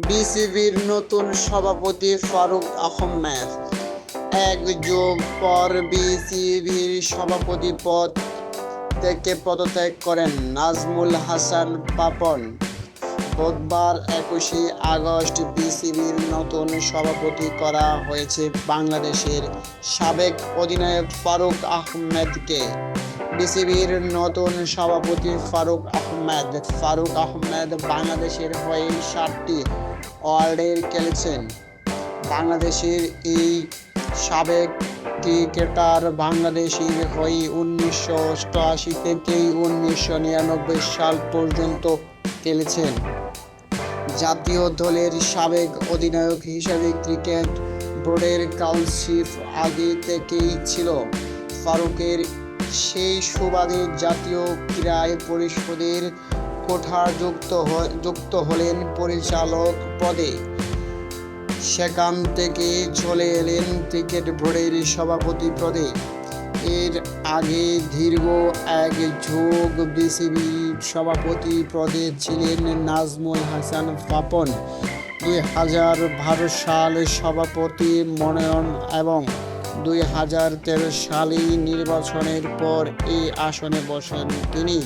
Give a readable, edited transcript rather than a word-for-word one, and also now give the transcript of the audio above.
বিসিবির নতুন সভাপতি ফারুক আহমেদ। ১ যুগ পর বিসিবির সভাপতি পদ থেকে পদত্যাগ করেন নাজমুল হাসান পাপন। বুধবার ২১শে আগস্ট বিসিবির নতুন সভাপতি করা হয়েছে বাংলাদেশের সাবেক অধিনায়ক ফারুক আহমেদকে। বিসিবির নতুন সভাপতি ফারুক আহমেদ বাংলাদেশের হয়ে ৭টি ওয়ানডে খেলেছেন। বাংলাদেশের এই সাবেক ক্রিকেটার বাংলাদেশের হয়ে ১৯৮৮ থেকে ১৯৯৯ সাল পর্যন্ত খেলেছেন। জাতীয় দলের সাবেক অধিনায়ক হিসেবে ক্রিকেট বোর্ডের কাউন্সিল আগে থেকেই ছিল ফারুকের। সেই সুবাদে জাতীয় ক্রীড়া পরিষদের কোঠায় যুক্ত হলেন পরিচালক পদে। সেখান থেকে চলে এলেন ক্রিকেট বোর্ডের সভাপতি পদে। এর আগে দীর্ঘ ১ যুগ বিসিবি সভাপতি পদে ছিলেন নাজমুল হাসান পাপন। ২০১২ সালে সভাপতি মনোনয়ন এবং ২০১৩ সালে নির্বাচনের পর এই আসনে বসেন তিনি।